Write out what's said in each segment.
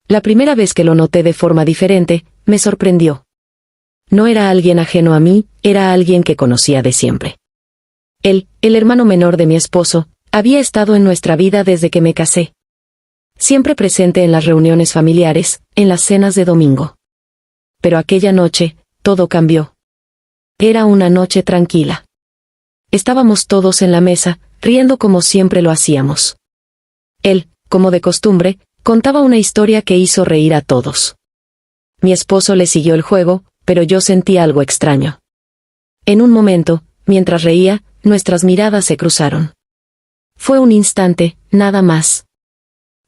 La primera vez que lo noté de forma diferente, me sorprendió. No era alguien ajeno a mí, era alguien que conocía de siempre. Él, el hermano menor de mi esposo, había estado en nuestra vida desde que me casé. Siempre presente en las reuniones familiares, en las cenas de domingo. Pero aquella noche, todo cambió. Era una noche tranquila. Estábamos todos en la mesa, riendo como siempre lo hacíamos. Él, como de costumbre, contaba una historia que hizo reír a todos. Mi esposo le siguió el juego, pero yo sentí algo extraño. En un momento, mientras reía, nuestras miradas se cruzaron. Fue un instante, nada más.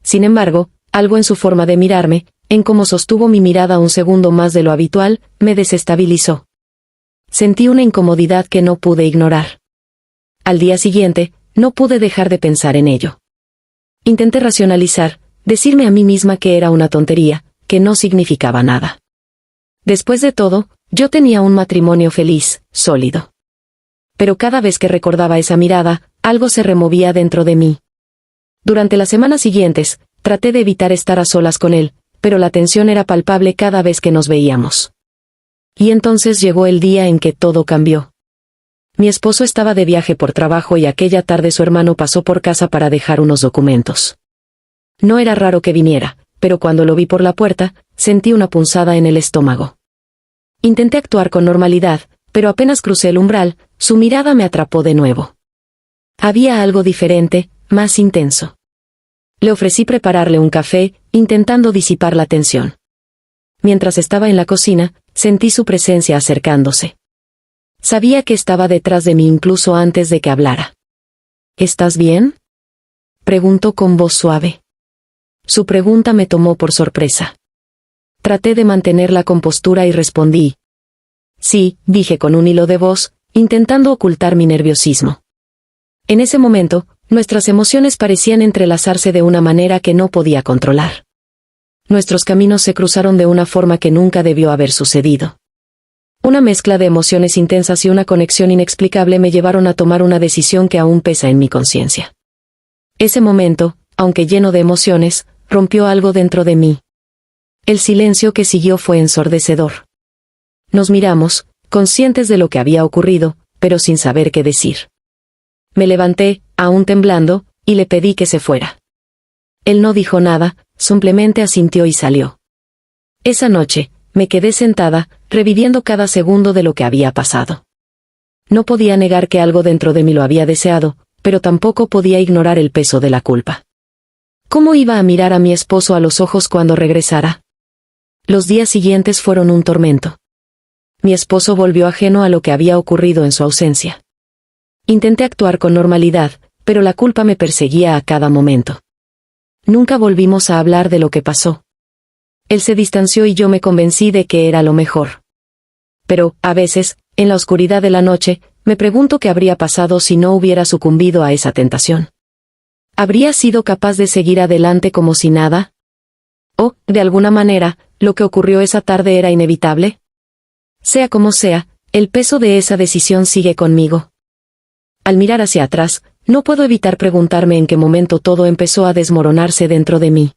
Sin embargo, algo en su forma de mirarme, en cómo sostuvo mi mirada un segundo más de lo habitual, me desestabilizó. Sentí una incomodidad que no pude ignorar. Al día siguiente, no pude dejar de pensar en ello. Intenté racionalizar, decirme a mí misma que era una tontería, que no significaba nada. Después de todo, yo tenía un matrimonio feliz, sólido. Pero cada vez que recordaba esa mirada, algo se removía dentro de mí. Durante las semanas siguientes, traté de evitar estar a solas con él, pero la tensión era palpable cada vez que nos veíamos. Y entonces llegó el día en que todo cambió. Mi esposo estaba de viaje por trabajo y aquella tarde su hermano pasó por casa para dejar unos documentos. No era raro que viniera, pero cuando lo vi por la puerta, sentí una punzada en el estómago. Intenté actuar con normalidad, pero apenas crucé el umbral, su mirada me atrapó de nuevo. Había algo diferente, más intenso. Le ofrecí prepararle un café, intentando disipar la tensión. Mientras estaba en la cocina, sentí su presencia acercándose. Sabía que estaba detrás de mí incluso antes de que hablara. ¿Estás bien?, preguntó con voz suave. Su pregunta me tomó por sorpresa. Traté de mantener la compostura y respondí. Sí, dije con un hilo de voz, intentando ocultar mi nerviosismo. En ese momento, nuestras emociones parecían entrelazarse de una manera que no podía controlar. Nuestros caminos se cruzaron de una forma que nunca debió haber sucedido. Una mezcla de emociones intensas y una conexión inexplicable me llevaron a tomar una decisión que aún pesa en mi conciencia. Ese momento, aunque lleno de emociones, rompió algo dentro de mí. El silencio que siguió fue ensordecedor. Nos miramos, conscientes de lo que había ocurrido, pero sin saber qué decir. Me levanté, aún temblando, y le pedí que se fuera. Él no dijo nada, simplemente asintió y salió. Esa noche, me quedé sentada, reviviendo cada segundo de lo que había pasado. No podía negar que algo dentro de mí lo había deseado, pero tampoco podía ignorar el peso de la culpa. ¿Cómo iba a mirar a mi esposo a los ojos cuando regresara? Los días siguientes fueron un tormento. Mi esposo volvió ajeno a lo que había ocurrido en su ausencia. Intenté actuar con normalidad, pero la culpa me perseguía a cada momento. Nunca volvimos a hablar de lo que pasó. Él se distanció y yo me convencí de que era lo mejor. Pero, a veces, en la oscuridad de la noche, me pregunto qué habría pasado si no hubiera sucumbido a esa tentación. ¿Habría sido capaz de seguir adelante como si nada? ¿O, de alguna manera, lo que ocurrió esa tarde era inevitable? Sea como sea, el peso de esa decisión sigue conmigo. Al mirar hacia atrás, no puedo evitar preguntarme en qué momento todo empezó a desmoronarse dentro de mí.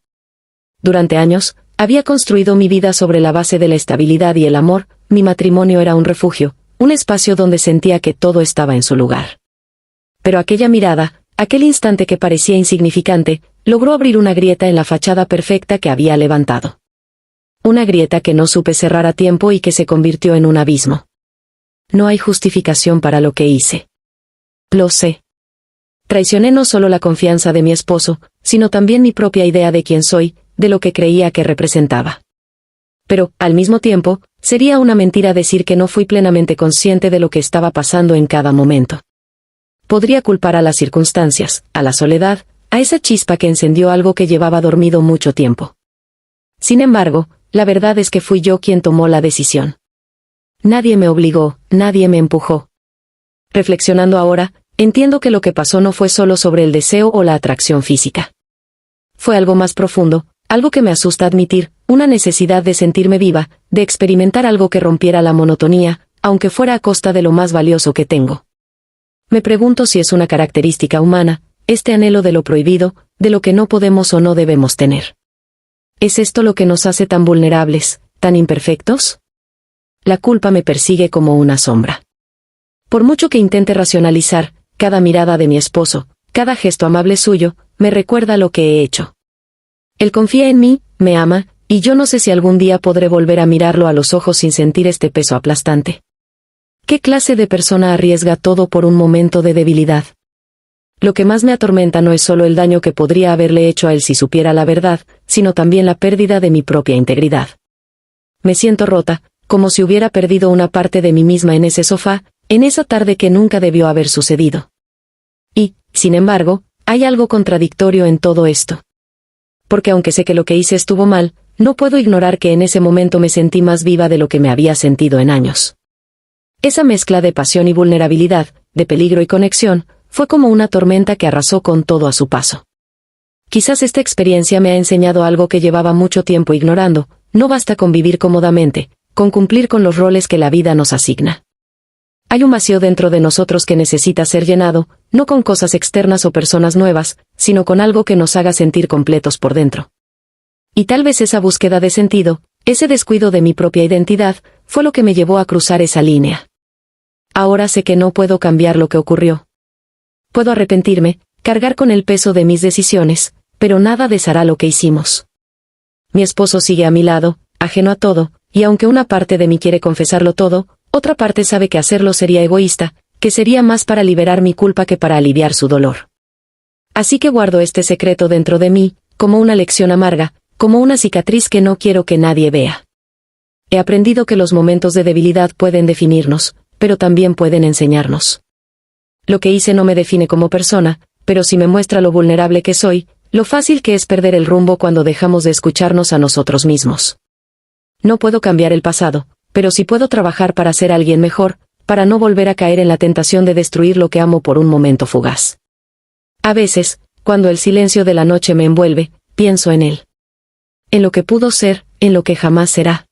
Durante años, había construido mi vida sobre la base de la estabilidad y el amor. Mi matrimonio era un refugio, un espacio donde sentía que todo estaba en su lugar. Pero aquella mirada, aquel instante que parecía insignificante, logró abrir una grieta en la fachada perfecta que había levantado. Una grieta que no supe cerrar a tiempo y que se convirtió en un abismo. No hay justificación para lo que hice. Lo sé. Traicioné no solo la confianza de mi esposo, sino también mi propia idea de quién soy, de lo que creía que representaba. Pero, al mismo tiempo, sería una mentira decir que no fui plenamente consciente de lo que estaba pasando en cada momento. Podría culpar a las circunstancias, a la soledad, a esa chispa que encendió algo que llevaba dormido mucho tiempo. Sin embargo, la verdad es que fui yo quien tomó la decisión. Nadie me obligó, nadie me empujó. Reflexionando ahora, entiendo que lo que pasó no fue solo sobre el deseo o la atracción física. Fue algo más profundo, algo que me asusta admitir, una necesidad de sentirme viva, de experimentar algo que rompiera la monotonía, aunque fuera a costa de lo más valioso que tengo. Me pregunto si es una característica humana, este anhelo de lo prohibido, de lo que no podemos o no debemos tener. ¿Es esto lo que nos hace tan vulnerables, tan imperfectos? La culpa me persigue como una sombra. Por mucho que intente racionalizar, cada mirada de mi esposo, cada gesto amable suyo, me recuerda lo que he hecho. Él confía en mí, me ama, y yo no sé si algún día podré volver a mirarlo a los ojos sin sentir este peso aplastante. ¿Qué clase de persona arriesga todo por un momento de debilidad? Lo que más me atormenta no es solo el daño que podría haberle hecho a él si supiera la verdad, sino también la pérdida de mi propia integridad. Me siento rota, como si hubiera perdido una parte de mí misma en ese sofá, en esa tarde que nunca debió haber sucedido. Y, sin embargo, hay algo contradictorio en todo esto. Porque aunque sé que lo que hice estuvo mal, no puedo ignorar que en ese momento me sentí más viva de lo que me había sentido en años. Esa mezcla de pasión y vulnerabilidad, de peligro y conexión, fue como una tormenta que arrasó con todo a su paso. Quizás esta experiencia me ha enseñado algo que llevaba mucho tiempo ignorando: no basta con vivir cómodamente, con cumplir con los roles que la vida nos asigna. Hay un vacío dentro de nosotros que necesita ser llenado, no con cosas externas o personas nuevas, sino con algo que nos haga sentir completos por dentro. Y tal vez esa búsqueda de sentido, ese descuido de mi propia identidad, fue lo que me llevó a cruzar esa línea. Ahora sé que no puedo cambiar lo que ocurrió. Puedo arrepentirme, cargar con el peso de mis decisiones, pero nada deshará lo que hicimos. Mi esposo sigue a mi lado, ajeno a todo, y aunque una parte de mí quiere confesarlo todo, otra parte sabe que hacerlo sería egoísta, que sería más para liberar mi culpa que para aliviar su dolor. Así que guardo este secreto dentro de mí, como una lección amarga, como una cicatriz que no quiero que nadie vea. He aprendido que los momentos de debilidad pueden definirnos, pero también pueden enseñarnos. Lo que hice no me define como persona, pero sí me muestra lo vulnerable que soy, lo fácil que es perder el rumbo cuando dejamos de escucharnos a nosotros mismos. No puedo cambiar el pasado, pero sí puedo trabajar para ser alguien mejor, para no volver a caer en la tentación de destruir lo que amo por un momento fugaz. A veces, cuando el silencio de la noche me envuelve, pienso en él. En lo que pudo ser, en lo que jamás será.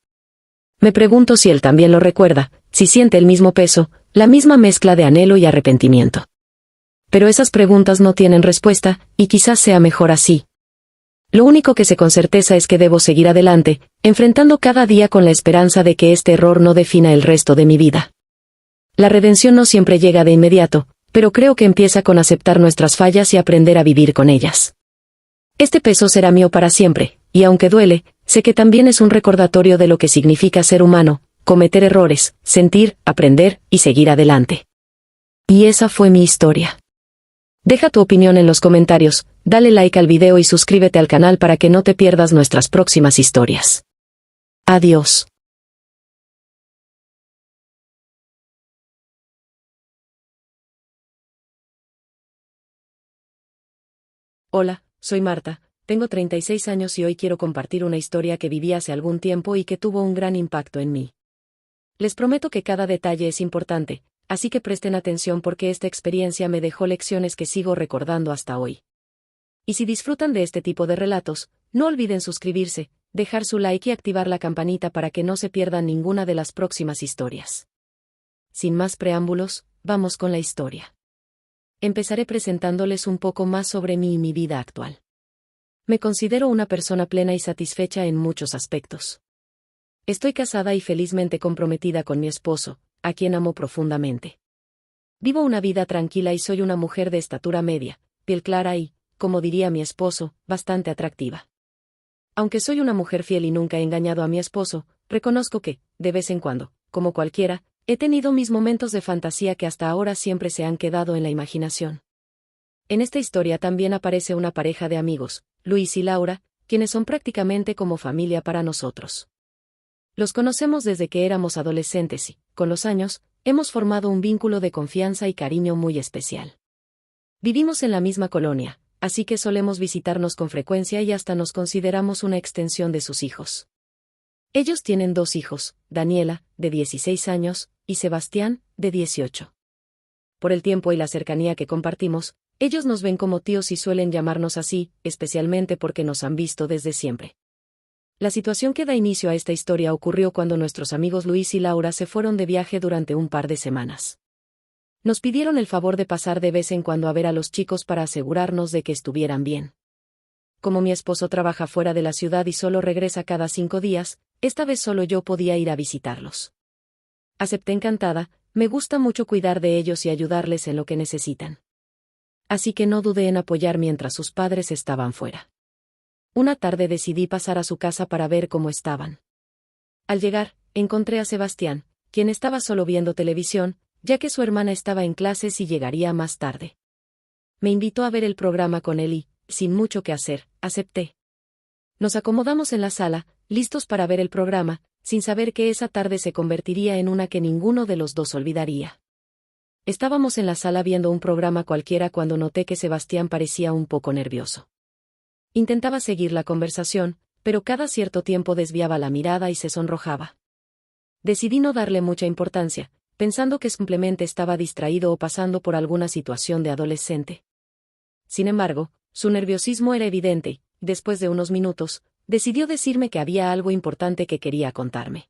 Me pregunto si él también lo recuerda, si siente el mismo peso, la misma mezcla de anhelo y arrepentimiento. Pero esas preguntas no tienen respuesta, y quizás sea mejor así. Lo único que sé con certeza es que debo seguir adelante, enfrentando cada día con la esperanza de que este error no defina el resto de mi vida. La redención no siempre llega de inmediato, pero creo que empieza con aceptar nuestras fallas y aprender a vivir con ellas. Este peso será mío para siempre, y aunque duele, sé que también es un recordatorio de lo que significa ser humano, cometer errores, sentir, aprender y seguir adelante. Y esa fue mi historia. Deja tu opinión en los comentarios, dale like al video y suscríbete al canal para que no te pierdas nuestras próximas historias. Adiós. Hola, soy Marta, tengo 36 años y hoy quiero compartir una historia que viví hace algún tiempo y que tuvo un gran impacto en mí. Les prometo que cada detalle es importante, así que presten atención porque esta experiencia me dejó lecciones que sigo recordando hasta hoy. Y si disfrutan de este tipo de relatos, no olviden suscribirse, dejar su like y activar la campanita para que no se pierdan ninguna de las próximas historias. Sin más preámbulos, vamos con la historia. Empezaré presentándoles un poco más sobre mí y mi vida actual. Me considero una persona plena y satisfecha en muchos aspectos. Estoy casada y felizmente comprometida con mi esposo, a quien amo profundamente. Vivo una vida tranquila y soy una mujer de estatura media, piel clara y, como diría mi esposo, bastante atractiva. Aunque soy una mujer fiel y nunca he engañado a mi esposo, reconozco que, de vez en cuando, como cualquiera, he tenido mis momentos de fantasía que hasta ahora siempre se han quedado en la imaginación. En esta historia también aparece una pareja de amigos, Luis y Laura, quienes son prácticamente como familia para nosotros. Los conocemos desde que éramos adolescentes y, con los años, hemos formado un vínculo de confianza y cariño muy especial. Vivimos en la misma colonia, así que solemos visitarnos con frecuencia y hasta nos consideramos una extensión de sus hijos. Ellos tienen 2 hijos, Daniela, de 16 años, y Sebastián, de 18. Por el tiempo y la cercanía que compartimos, ellos nos ven como tíos y suelen llamarnos así, especialmente porque nos han visto desde siempre. La situación que da inicio a esta historia ocurrió cuando nuestros amigos Luis y Laura se fueron de viaje durante un par de semanas. Nos pidieron el favor de pasar de vez en cuando a ver a los chicos para asegurarnos de que estuvieran bien. como mi esposo trabaja fuera de la ciudad y solo regresa cada 5 días, esta vez solo yo podía ir a visitarlos. Acepté encantada, me gusta mucho cuidar de ellos y ayudarles en lo que necesitan. Así que no dudé en apoyar mientras sus padres estaban fuera. Una tarde decidí pasar a su casa para ver cómo estaban. Al llegar, encontré a Sebastián, quien estaba solo viendo televisión, ya que su hermana estaba en clases y llegaría más tarde. Me invitó a ver el programa con él y, sin mucho que hacer, acepté. Nos acomodamos en la sala, listos para ver el programa, sin saber que esa tarde se convertiría en una que ninguno de los dos olvidaría. Estábamos en la sala viendo un programa cualquiera cuando noté que Sebastián parecía un poco nervioso. Intentaba seguir la conversación, pero cada cierto tiempo desviaba la mirada y se sonrojaba. Decidí no darle mucha importancia, pensando que simplemente estaba distraído o pasando por alguna situación de adolescente. Sin embargo, su nerviosismo era evidente y, después de unos minutos, decidió decirme que había algo importante que quería contarme.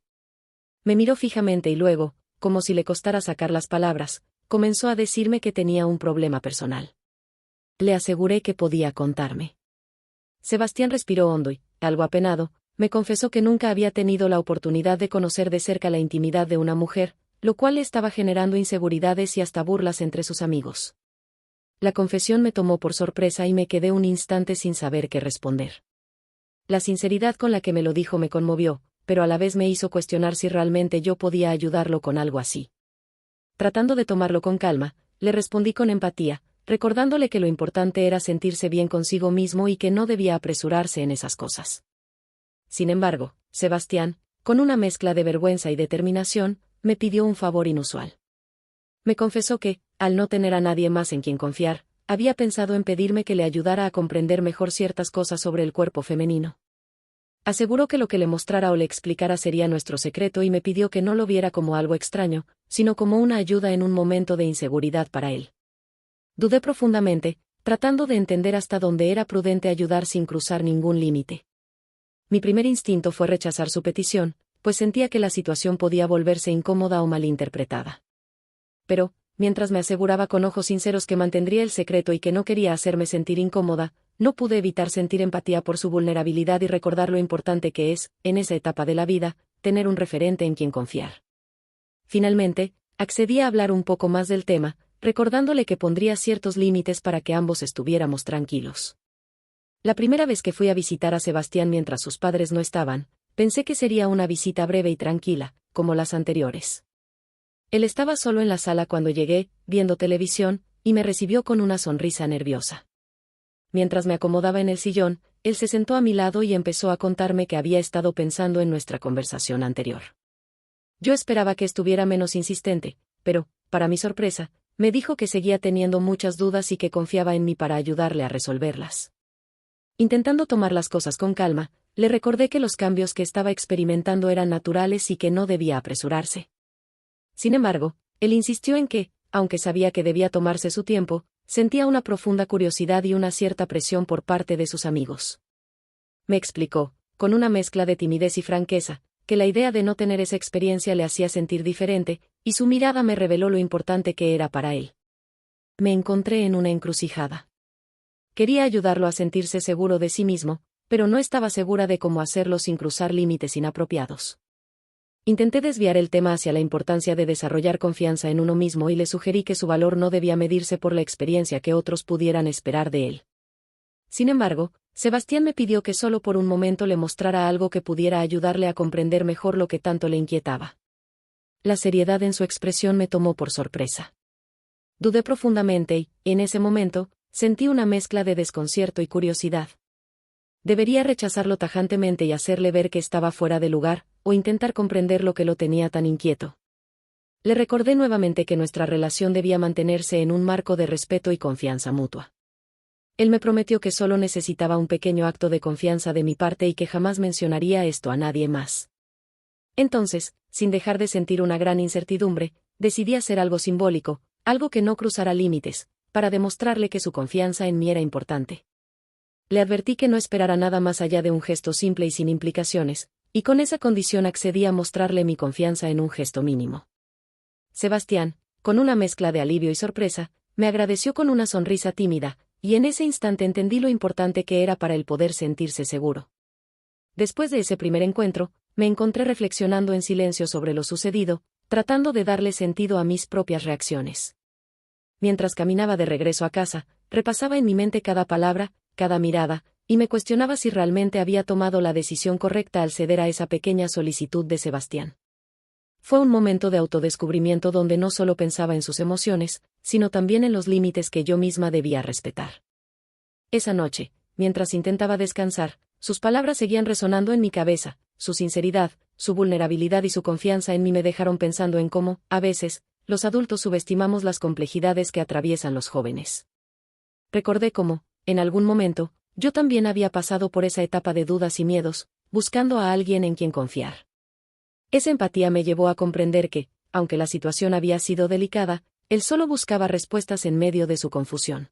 Me miró fijamente y luego, como si le costara sacar las palabras, comenzó a decirme que tenía un problema personal. Le aseguré que podía contarme. Sebastián respiró hondo y, algo apenado, me confesó que nunca había tenido la oportunidad de conocer de cerca la intimidad de una mujer, lo cual le estaba generando inseguridades y hasta burlas entre sus amigos. La confesión me tomó por sorpresa y me quedé un instante sin saber qué responder. La sinceridad con la que me lo dijo me conmovió, pero a la vez me hizo cuestionar si realmente yo podía ayudarlo con algo así. Tratando de tomarlo con calma, le respondí con empatía, recordándole que lo importante era sentirse bien consigo mismo y que no debía apresurarse en esas cosas. Sin embargo, Sebastián, con una mezcla de vergüenza y determinación, me pidió un favor inusual. Me confesó que, al no tener a nadie más en quien confiar, había pensado en pedirme que le ayudara a comprender mejor ciertas cosas sobre el cuerpo femenino. Aseguró que lo que le mostrara o le explicara sería nuestro secreto y me pidió que no lo viera como algo extraño, sino como una ayuda en un momento de inseguridad para él. Dudé profundamente, tratando de entender hasta dónde era prudente ayudar sin cruzar ningún límite. Mi primer instinto fue rechazar su petición, pues sentía que la situación podía volverse incómoda o malinterpretada. Pero, mientras me aseguraba con ojos sinceros que mantendría el secreto y que no quería hacerme sentir incómoda, no pude evitar sentir empatía por su vulnerabilidad y recordar lo importante que es, en esa etapa de la vida, tener un referente en quien confiar. Finalmente, accedí a hablar un poco más del tema, recordándole que pondría ciertos límites para que ambos estuviéramos tranquilos. La primera vez que fui a visitar a Sebastián mientras sus padres no estaban, pensé que sería una visita breve y tranquila, como las anteriores. Él estaba solo en la sala cuando llegué, viendo televisión, y me recibió con una sonrisa nerviosa. Mientras me acomodaba en el sillón, él se sentó a mi lado y empezó a contarme que había estado pensando en nuestra conversación anterior. Yo esperaba que estuviera menos insistente, pero, para mi sorpresa, me dijo que seguía teniendo muchas dudas y que confiaba en mí para ayudarle a resolverlas. Intentando tomar las cosas con calma, le recordé que los cambios que estaba experimentando eran naturales y que no debía apresurarse. Sin embargo, él insistió en que, aunque sabía que debía tomarse su tiempo, sentía una profunda curiosidad y una cierta presión por parte de sus amigos. Me explicó, con una mezcla de timidez y franqueza, que la idea de no tener esa experiencia le hacía sentir diferente, y su mirada me reveló lo importante que era para él. Me encontré en una encrucijada. Quería ayudarlo a sentirse seguro de sí mismo, pero no estaba segura de cómo hacerlo sin cruzar límites inapropiados. Intenté desviar el tema hacia la importancia de desarrollar confianza en uno mismo y le sugerí que su valor no debía medirse por la experiencia que otros pudieran esperar de él. Sin embargo, Sebastián me pidió que solo por un momento le mostrara algo que pudiera ayudarle a comprender mejor lo que tanto le inquietaba. La seriedad en su expresión me tomó por sorpresa. Dudé profundamente y, en ese momento, sentí una mezcla de desconcierto y curiosidad. Debería rechazarlo tajantemente y hacerle ver que estaba fuera de lugar, o intentar comprender lo que lo tenía tan inquieto. Le recordé nuevamente que nuestra relación debía mantenerse en un marco de respeto y confianza mutua. Él me prometió que solo necesitaba un pequeño acto de confianza de mi parte y que jamás mencionaría esto a nadie más. Entonces, sin dejar de sentir una gran incertidumbre, decidí hacer algo simbólico, algo que no cruzara límites, para demostrarle que su confianza en mí era importante. Le advertí que no esperara nada más allá de un gesto simple y sin implicaciones, y con esa condición accedí a mostrarle mi confianza en un gesto mínimo. Sebastián, con una mezcla de alivio y sorpresa, me agradeció con una sonrisa tímida, y en ese instante entendí lo importante que era para él poder sentirse seguro. Después de ese primer encuentro, me encontré reflexionando en silencio sobre lo sucedido, tratando de darle sentido a mis propias reacciones. Mientras caminaba de regreso a casa, repasaba en mi mente cada palabra, cada mirada, y me cuestionaba si realmente había tomado la decisión correcta al ceder a esa pequeña solicitud de Sebastián. Fue un momento de autodescubrimiento donde no solo pensaba en sus emociones, sino también en los límites que yo misma debía respetar. Esa noche, mientras intentaba descansar, sus palabras seguían resonando en mi cabeza, su sinceridad, su vulnerabilidad y su confianza en mí me dejaron pensando en cómo, a veces, los adultos subestimamos las complejidades que atraviesan los jóvenes. Recordé cómo, en algún momento, yo también había pasado por esa etapa de dudas y miedos, buscando a alguien en quien confiar. Esa empatía me llevó a comprender que, aunque la situación había sido delicada, él solo buscaba respuestas en medio de su confusión.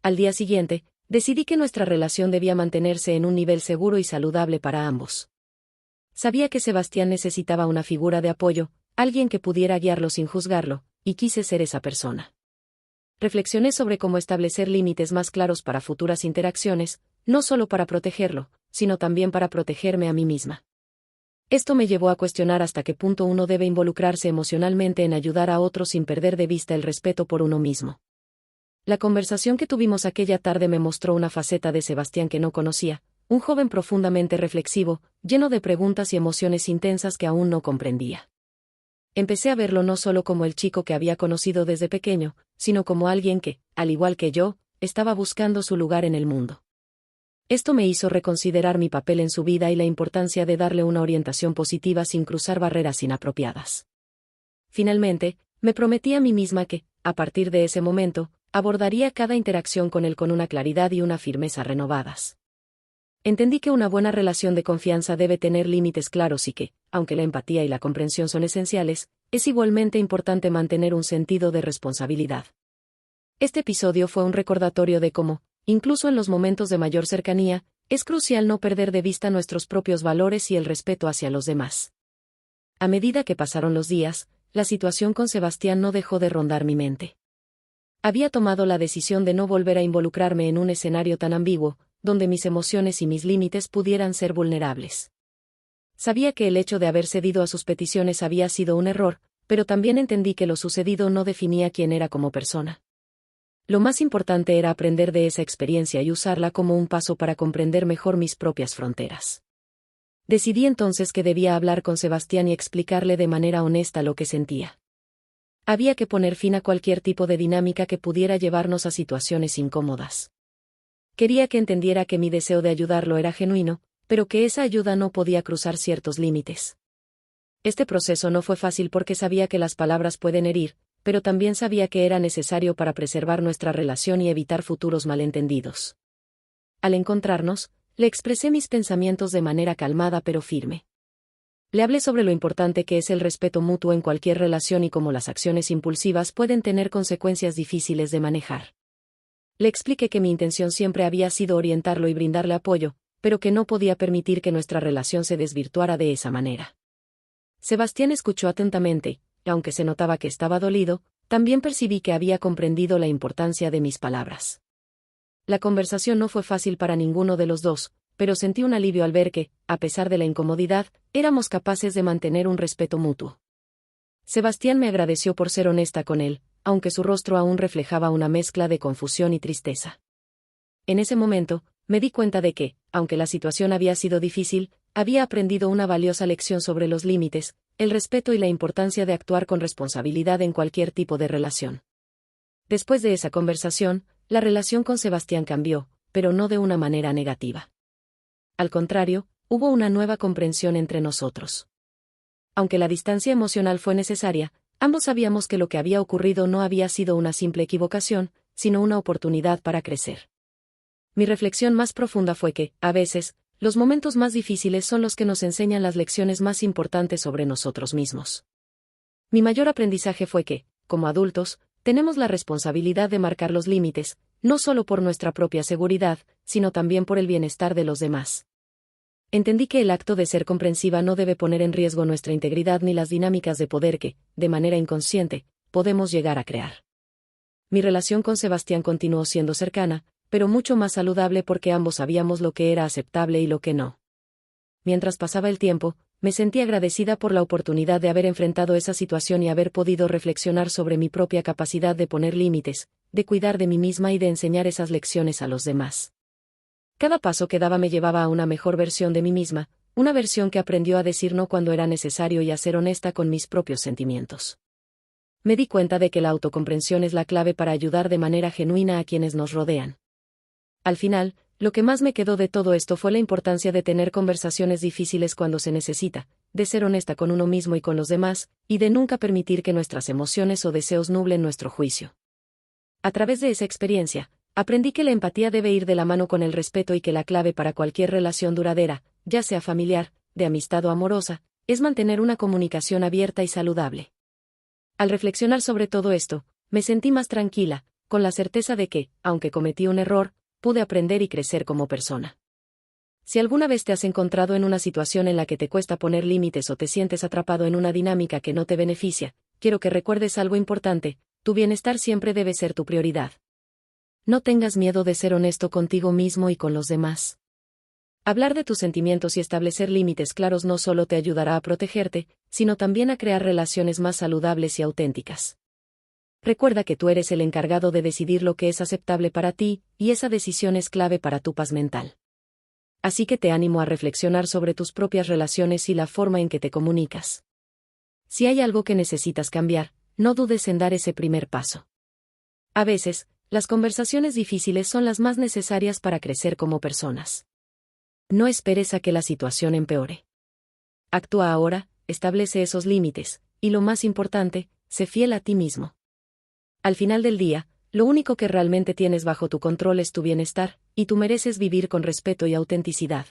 Al día siguiente, decidí que nuestra relación debía mantenerse en un nivel seguro y saludable para ambos. Sabía que Sebastián necesitaba una figura de apoyo, alguien que pudiera guiarlo sin juzgarlo, y quise ser esa persona. Reflexioné sobre cómo establecer límites más claros para futuras interacciones, no solo para protegerlo, sino también para protegerme a mí misma. Esto me llevó a cuestionar hasta qué punto uno debe involucrarse emocionalmente en ayudar a otros sin perder de vista el respeto por uno mismo. La conversación que tuvimos aquella tarde me mostró una faceta de Sebastián que no conocía, un joven profundamente reflexivo, lleno de preguntas y emociones intensas que aún no comprendía. Empecé a verlo no solo como el chico que había conocido desde pequeño, sino como alguien que, al igual que yo, estaba buscando su lugar en el mundo. Esto me hizo reconsiderar mi papel en su vida y la importancia de darle una orientación positiva sin cruzar barreras inapropiadas. Finalmente, me prometí a mí misma que, a partir de ese momento, abordaría cada interacción con él con una claridad y una firmeza renovadas. Entendí que una buena relación de confianza debe tener límites claros y que, aunque la empatía y la comprensión son esenciales, es igualmente importante mantener un sentido de responsabilidad. Este episodio fue un recordatorio de cómo, incluso en los momentos de mayor cercanía, es crucial no perder de vista nuestros propios valores y el respeto hacia los demás. A medida que pasaron los días, la situación con Sebastián no dejó de rondar mi mente. Había tomado la decisión de no volver a involucrarme en un escenario tan ambiguo, donde mis emociones y mis límites pudieran ser vulnerables. Sabía que el hecho de haber cedido a sus peticiones había sido un error, pero también entendí que lo sucedido no definía quién era como persona. Lo más importante era aprender de esa experiencia y usarla como un paso para comprender mejor mis propias fronteras. Decidí entonces que debía hablar con Sebastián y explicarle de manera honesta lo que sentía. Había que poner fin a cualquier tipo de dinámica que pudiera llevarnos a situaciones incómodas. Quería que entendiera que mi deseo de ayudarlo era genuino, pero que esa ayuda no podía cruzar ciertos límites. Este proceso no fue fácil porque sabía que las palabras pueden herir, pero también sabía que era necesario para preservar nuestra relación y evitar futuros malentendidos. Al encontrarnos, le expresé mis pensamientos de manera calmada pero firme. Le hablé sobre lo importante que es el respeto mutuo en cualquier relación y cómo las acciones impulsivas pueden tener consecuencias difíciles de manejar. Le expliqué que mi intención siempre había sido orientarlo y brindarle apoyo, pero que no podía permitir que nuestra relación se desvirtuara de esa manera. Sebastián escuchó atentamente, y aunque se notaba que estaba dolido, también percibí que había comprendido la importancia de mis palabras. La conversación no fue fácil para ninguno de los dos, pero sentí un alivio al ver que, a pesar de la incomodidad, éramos capaces de mantener un respeto mutuo. Sebastián me agradeció por ser honesta con él, aunque su rostro aún reflejaba una mezcla de confusión y tristeza. En ese momento, me di cuenta de que, aunque la situación había sido difícil, había aprendido una valiosa lección sobre los límites, el respeto y la importancia de actuar con responsabilidad en cualquier tipo de relación. Después de esa conversación, la relación con Sebastián cambió, pero no de una manera negativa. Al contrario, hubo una nueva comprensión entre nosotros. Aunque la distancia emocional fue necesaria, ambos sabíamos que lo que había ocurrido no había sido una simple equivocación, sino una oportunidad para crecer. Mi reflexión más profunda fue que, a veces, los momentos más difíciles son los que nos enseñan las lecciones más importantes sobre nosotros mismos. Mi mayor aprendizaje fue que, como adultos, tenemos la responsabilidad de marcar los límites, no solo por nuestra propia seguridad, sino también por el bienestar de los demás. Entendí que el acto de ser comprensiva no debe poner en riesgo nuestra integridad ni las dinámicas de poder que, de manera inconsciente, podemos llegar a crear. mi relación con Sebastián continuó siendo cercana, pero mucho más saludable porque ambos sabíamos lo que era aceptable y lo que no. Mientras pasaba el tiempo, me sentí agradecida por la oportunidad de haber enfrentado esa situación y haber podido reflexionar sobre mi propia capacidad de poner límites, de cuidar de mí misma y de enseñar esas lecciones a los demás. Cada paso que daba me llevaba a una mejor versión de mí misma, una versión que aprendió a decir no cuando era necesario y a ser honesta con mis propios sentimientos. Me di cuenta de que la autocomprensión es la clave para ayudar de manera genuina a quienes nos rodean. Al final, lo que más me quedó de todo esto fue la importancia de tener conversaciones difíciles cuando se necesita, de ser honesta con uno mismo y con los demás, y de nunca permitir que nuestras emociones o deseos nublen nuestro juicio. A través de esa experiencia, aprendí que la empatía debe ir de la mano con el respeto y que la clave para cualquier relación duradera, ya sea familiar, de amistad o amorosa, es mantener una comunicación abierta y saludable. Al reflexionar sobre todo esto, me sentí más tranquila, con la certeza de que, aunque cometí un error, pude aprender y crecer como persona. Si alguna vez te has encontrado en una situación en la que te cuesta poner límites o te sientes atrapado en una dinámica que no te beneficia, quiero que recuerdes algo importante: tu bienestar siempre debe ser tu prioridad. No tengas miedo de ser honesto contigo mismo y con los demás. Hablar de tus sentimientos y establecer límites claros no solo te ayudará a protegerte, sino también a crear relaciones más saludables y auténticas. Recuerda que tú eres el encargado de decidir lo que es aceptable para ti, y esa decisión es clave para tu paz mental. Así que te animo a reflexionar sobre tus propias relaciones y la forma en que te comunicas. Si hay algo que necesitas cambiar, no dudes en dar ese primer paso. A veces, las conversaciones difíciles son las más necesarias para crecer como personas. No esperes a que la situación empeore. Actúa ahora, establece esos límites, y lo más importante, sé fiel a ti mismo. Al final del día, lo único que realmente tienes bajo tu control es tu bienestar, y tú mereces vivir con respeto y autenticidad.